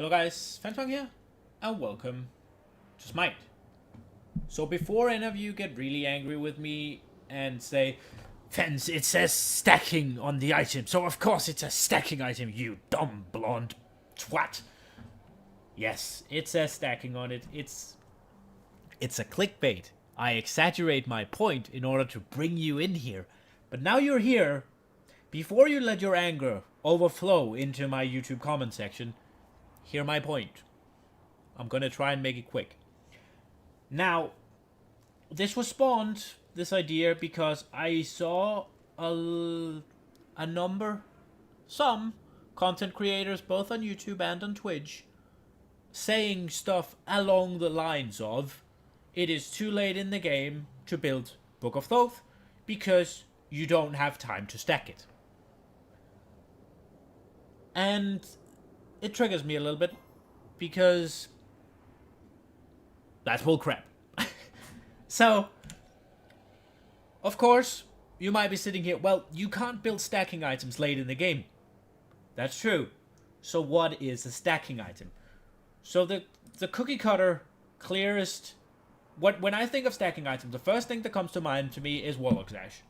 Hello guys, Fensmarken here, and welcome to Smite. So before any of you get really angry with me and say, Fens, it says stacking on the item, so of course it's a stacking item, you dumb blonde twat. Yes, it says stacking on it. It's a clickbait. I exaggerate my point in order to bring you in here. But now you're here, before you let your anger overflow into my YouTube comment section, hear my point. I'm gonna try and make it quick. Now, this was spawned, this idea, because I saw some content creators, both on YouTube and on Twitch, saying stuff along the lines of, it is too late in the game to build Book of Thoth because you don't have time to stack it. And it triggers me a little bit because that's bullcrap. So, of course, you might be sitting here, well, you can't build stacking items late in the game. That's true. So what is a stacking item? So the cookie cutter, clearest... When I think of stacking items, the first thing that comes to mind to me is Warlock's Ash.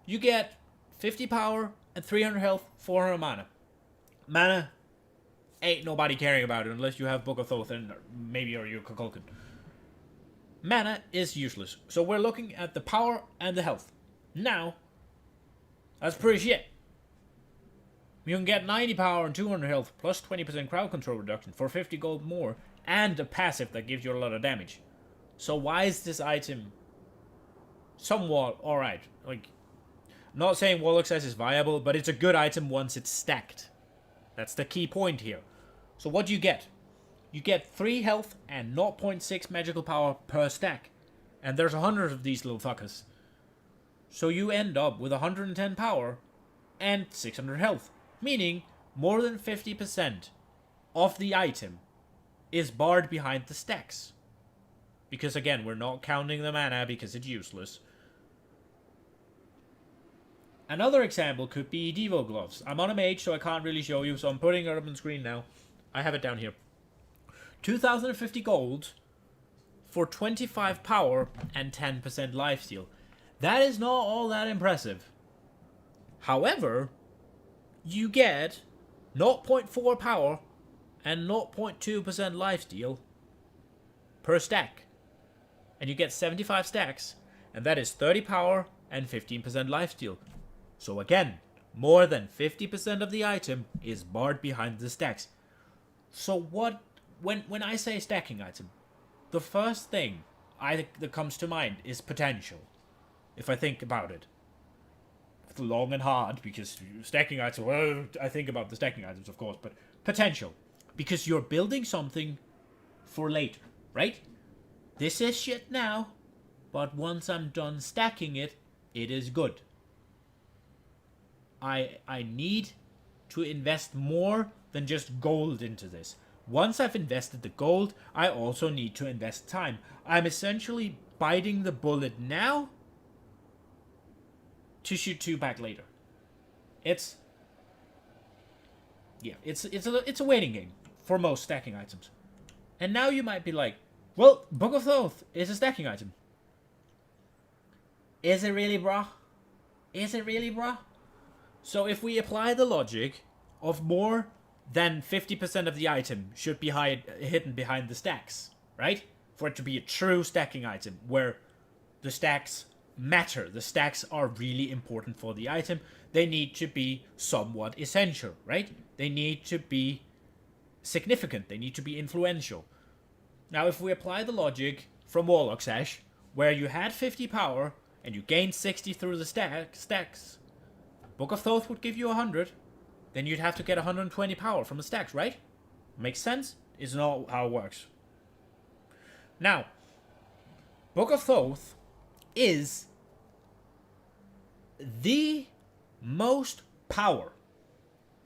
You get 50 power and 300 health, 400 mana. Mana, ain't nobody caring about it unless you have Book of Thoth and maybe you're Kukulkan. Mana is useless, so we're looking at the power and the health. Now, that's pretty shit. You can get 90 power and 200 health plus 20% crowd control reduction for 50 gold more and a passive that gives you a lot of damage. So why is this item somewhat alright? Like, I'm not saying Warlock's Ash is viable, but it's a good item once it's stacked. That's the key point here. So what do you get? You get 3 health and 0.6 magical power per stack. And there's 100 of these little fuckers. So you end up with 110 power and 600 health. Meaning, more than 50% of the item is barred behind the stacks. Because again, we're not counting the mana because it's useless. Another example could be Devo Gloves. I'm on a mage, so I can't really show you, so I'm putting it up on screen now. I have it down here. 2050 gold for 25 power and 10% lifesteal. That is not all that impressive. However, you get 0.4 power and 0.2% lifesteal per stack. And you get 75 stacks, and that is 30 power and 15% lifesteal. So again, more than 50% of the item is barred behind the stacks. So what, when I say stacking item, the first thing that comes to mind is potential. If I think about it. It's long and hard, because stacking items, well, I think about the stacking items, of course, but potential. Because you're building something for later, right? This is shit now, but once I'm done stacking it, it is good. I need to invest more than just gold into this. Once I've invested the gold, I also need to invest time. I'm essentially biting the bullet now to shoot 2 back later. It's a waiting game for most stacking items. And now you might be like, well, Book of Thoth is a stacking item. Is it really, brah? Is it really, brah? So if we apply the logic of more than 50% of the item should be hidden behind the stacks, right? For it to be a true stacking item, where the stacks matter. The stacks are really important for the item. They need to be somewhat essential, right? They need to be significant. They need to be influential. Now, if we apply the logic from Warlock's Ash, where you had 50 power and you gained 60 through the stacks, Book of Thoth would give you 100, then you'd have to get 120 power from the stacks, right? Makes sense? It's not how it works. Now, Book of Thoth is the most power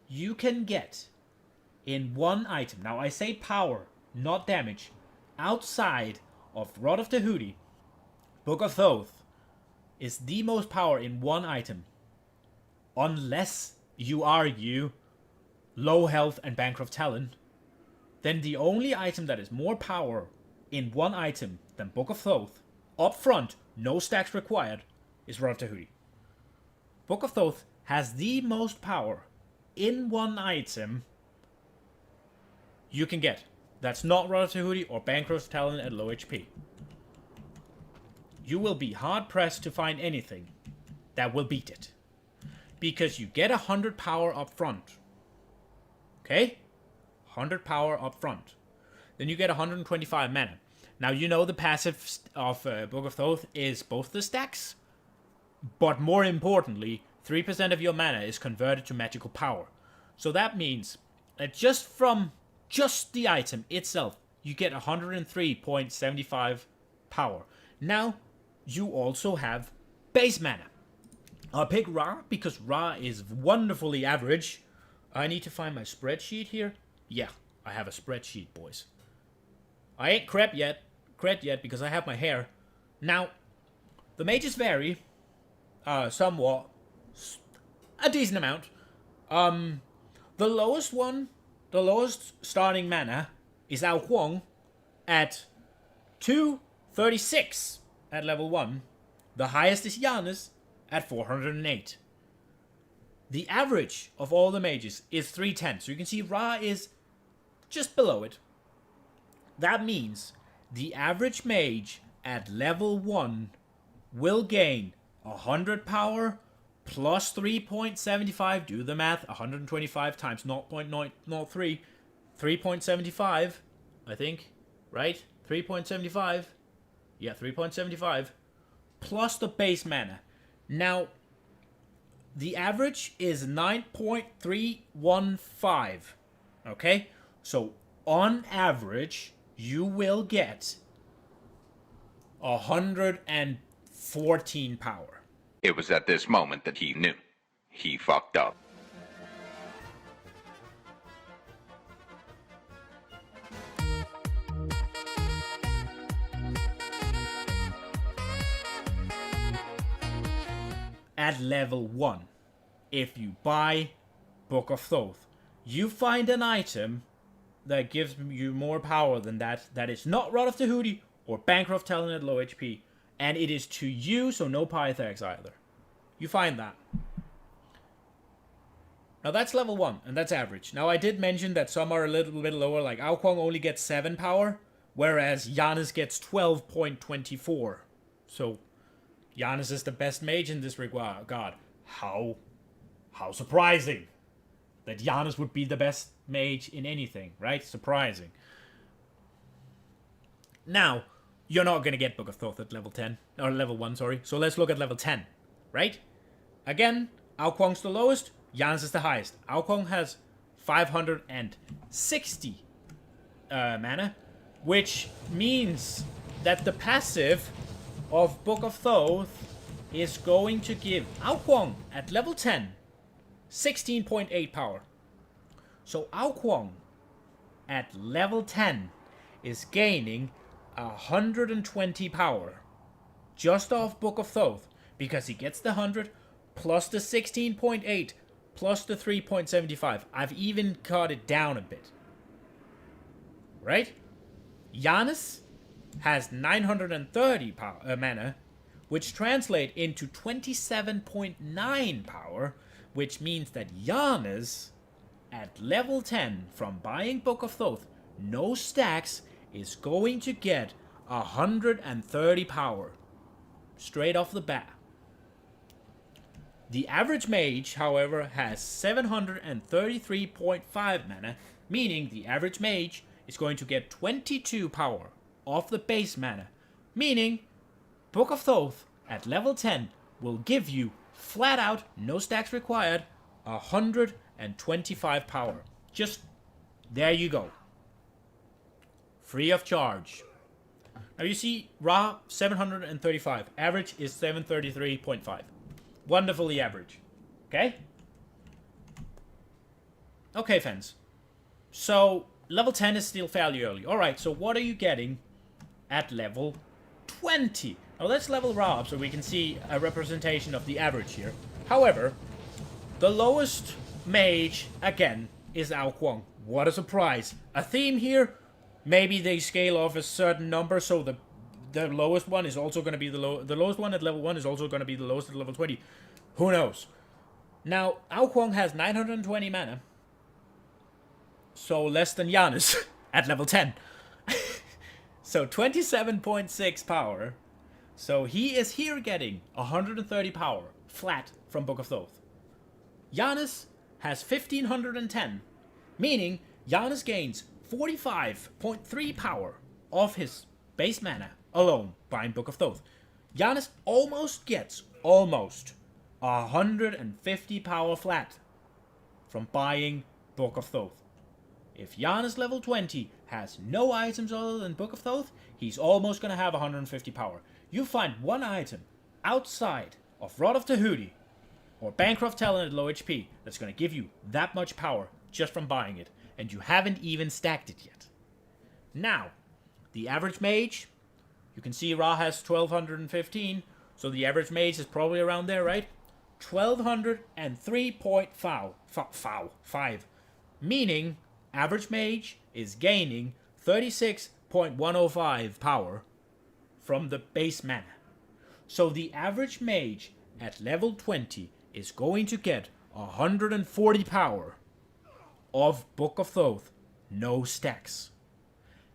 you can get in one item. Now, I say power, not damage. Outside of Rod of the Hootie, Book of Thoth is the most power in one item. Unless you argue low health and bankrupt talent, then the only item that is more power in one item than Book of Thoth, up front, no stacks required, is Rod of Tahuti. Book of Thoth has the most power in one item you can get. That's not Rod of Tahuti or Bankrupt's Talon at low HP. You will be hard-pressed to find anything that will beat it. Because you get 100 power up front. Okay? 100 power up front. Then you get 125 mana. Now, you know the passive of Book of Thoth is both the stacks, but more importantly, 3% of your mana is converted to magical power. So that means that just from just the item itself, you get 103.75 power. Now, you also have base mana. I'll pick Ra because Ra is wonderfully average. I need to find my spreadsheet here. Yeah, I have a spreadsheet, boys. I ain't crap yet because I have my hair. Now, the mages vary somewhat, a decent amount. The lowest starting mana is Ao Kuang at 236 at level 1. The highest is Giannis at 408. The average of all the mages is 310. So you can see Ra is just below it. That means the average mage at level 1 will gain 100 power plus 3.75. Do the math. 125 times 0.903. 3.75, I think. Right? 3.75. Yeah, 3.75. Plus the base mana. Now, the average is 9.315. Okay? So, on average, you will get 114 power. It was at this moment that he knew. He fucked up. At level 1, if you buy Book of Thoth, you find an item that gives you more power than that is not Rod of Tahuti or Bancroft Talon at low HP, and it is to you, so no Pythax either. You find that. Now that's level 1, and that's average. Now I did mention that some are a little bit lower, like Ao Kuang only gets 7 power, whereas Giannis gets 12.24. So Giannis is the best mage in this regard. God, how surprising that Giannis would be the best mage in anything, right? Surprising. Now, you're not going to get Book of Thoth at level 10, or level 1, sorry. So let's look at level 10, right? Again, Ao Kuang's the lowest, Giannis is the highest. Ao Kuang has 560 mana, which means that the passive of Book of Thoth is going to give Ao Kuang at level 10 16.8 power. So Ao Kuang at level 10 is gaining 120 power just off Book of Thoth because he gets the 100 plus the 16.8 plus the 3.75. I've even cut it down a bit. Right? Giannis has 930 mana, which translate into 27.9 power, which means that Giannis, at level 10, from buying Book of Thoth, no stacks, is going to get 130 power. Straight off the bat. The average mage, however, has 733.5 mana, meaning the average mage is going to get 22 power off the base mana, meaning Book of Thoth at level 10 will give you, flat out, no stacks required, 125 power. Just, there you go. Free of charge. Now you see, Ra, 735. Average is 733.5. Wonderfully average. Okay? Okay, fans. So, level 10 is still fairly early. Alright, so what are you getting at level 20? Now let's level Ra up so we can see a representation of the average here. However, the lowest mage, again, is Ao Kuang. What a surprise. A theme here. Maybe they scale off a certain number, so the lowest one is also going to be the lowest one at level 1 is also going to be the lowest at level 20. Who knows? Now, Ao Kuang has 920 mana. So less than Giannis at level 10. So 27.6 power. So he is here getting 130 power flat from Book of Thoth. Giannis has 1510, meaning Giannis gains 45.3 power off his base mana alone buying Book of Thoth. Giannis almost gets 150 power flat from buying Book of Thoth. If Giannis level 20 has no items other than Book of Thoth, he's almost going to have 150 power. You find one item outside of Rod of Tahuti or Bancroft Talon at low HP that's going to give you that much power just from buying it, and you haven't even stacked it yet. Now, the average mage, you can see Ra has 1215, so the average mage is probably around there, right? 1203.5, meaning average mage is gaining 36.105 power from the base mana. So the average mage at level 20 is going to get 140 power of Book of Thoth, no stacks.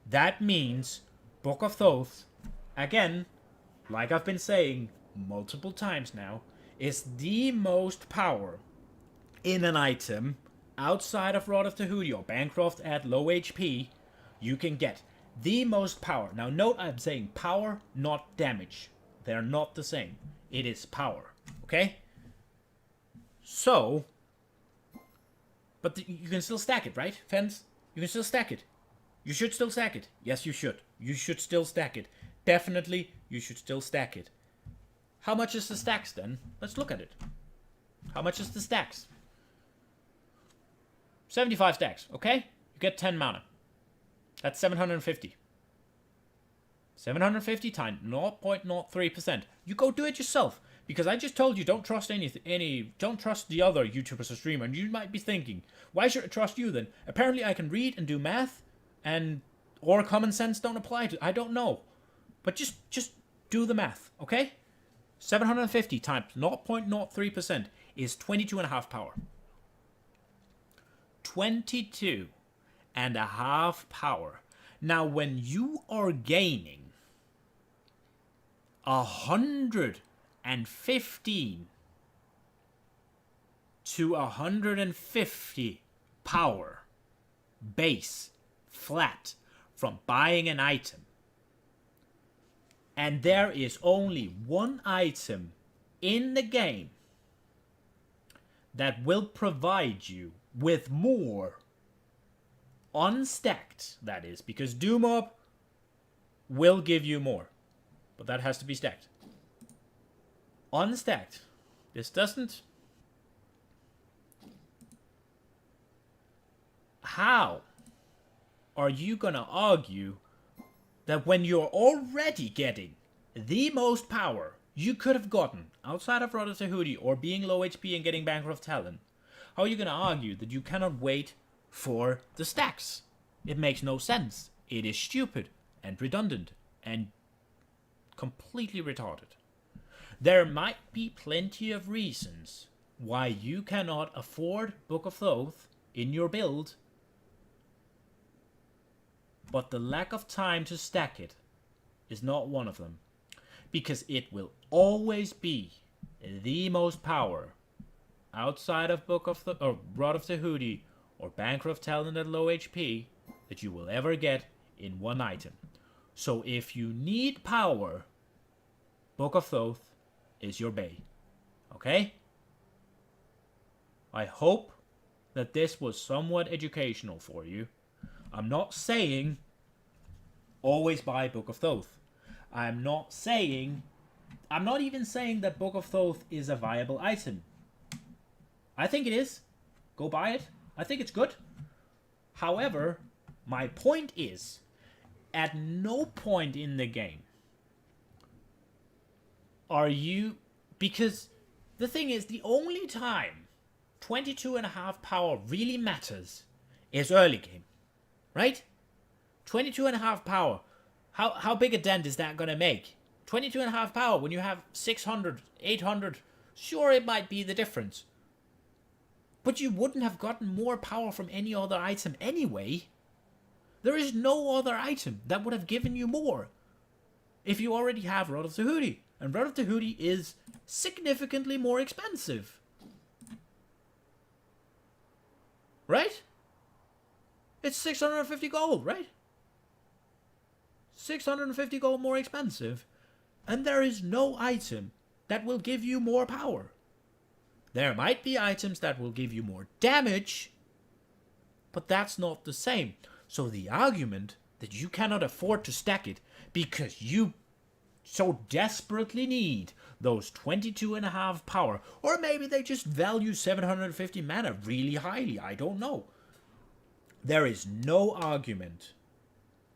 That means Book of Thoth, again, like I've been saying multiple times now, is the most power in an item outside of Rod of Tahuti or Bancroft at low HP you can get. The most power. Now note I'm saying power, not damage. They're not the same. It is power. Okay? So, but you can still stack it, right, Fens? You can still stack it. You should still stack it. Yes, you should. You should still stack it. Definitely, you should still stack it. How much is the stacks then? Let's look at it. How much is the stacks? 75 stacks, okay? You get 10 mana. That's 750. 750 times 0.03%. You go do it yourself. Because I just told you don't trust don't trust the other YouTubers or streamer. And you might be thinking, why should I trust you then? Apparently I can read and do math or common sense don't apply to. I don't know. But just do the math, okay? 750 times 0.03% is 22.5 power. 22.5 power. Now, when you are gaining 115 to 150 power base flat from buying an item, and there is only one item in the game that will provide you with more unstacked, that is, because Doom Up will give you more, but that has to be stacked. Unstacked. This doesn't. How are you gonna argue that when you're already getting the most power you could have gotten outside of Rod of Tahuti or being low HP and getting Bancroft Talon, how are you gonna argue that you cannot wait for the stacks? It makes no sense. It is stupid and redundant and completely retarded. There might be plenty of reasons why you cannot afford Book of Thoth in your build, but the lack of time to stack it is not one of them, because it will always be the most power outside of Book of or Rod of Tahuti or Bancroft Talon at low HP that you will ever get in one item. So if you need power, Book of Thoth is your bay. Okay? I hope that this was somewhat educational for you. I'm not saying always buy Book of Thoth. I'm not even saying that Book of Thoth is a viable item. I think it is. Go buy it. I think it's good. However, my point is, at no point in the game are you... Because the thing is, the only time 22.5 power really matters is early game, right? 22.5 power. How big a dent is that going to make? 22.5 power when you have 600, 800. Sure, it might be the difference. But you wouldn't have gotten more power from any other item anyway. There is no other item that would have given you more if you already have Rod of Tahuti. And Rod of Tahuti is significantly more expensive. Right? It's 650 gold, right? 650 gold more expensive. And there is no item that will give you more power. There might be items that will give you more damage, but that's not the same. So the argument that you cannot afford to stack it because you so desperately need those 22.5 power, or maybe they just value 750 mana really highly, I don't know. There is no argument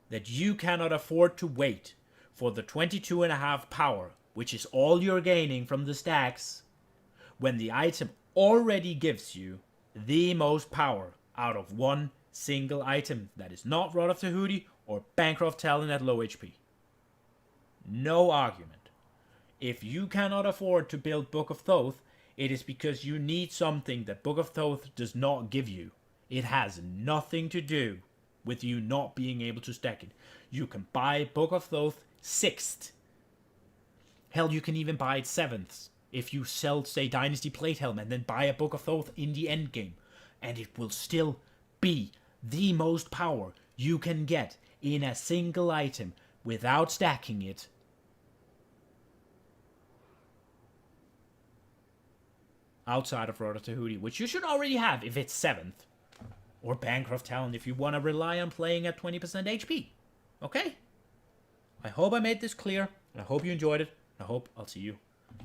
that you cannot afford to wait for the 22.5 power, which is all you're gaining from the stacks, when the item already gives you the most power out of one single item that is not Rod of Tahuti or Bancroft Talon at low HP. No argument. If you cannot afford to build Book of Thoth, it is because you need something that Book of Thoth does not give you. It has nothing to do with you not being able to stack it. You can buy Book of Thoth 6th. Hell, you can even buy it 7th. If you sell, say, Dynasty Platehelm and then buy a Book of Thoth in the endgame. And it will still be the most power you can get in a single item without stacking it. Outside of Rod of Tahuti, which you should already have if it's 7th. Or Bancroft Talon if you want to rely on playing at 20% HP. Okay? I hope I made this clear. I hope you enjoyed it. I hope I'll see you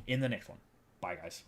in the next one. Bye, guys.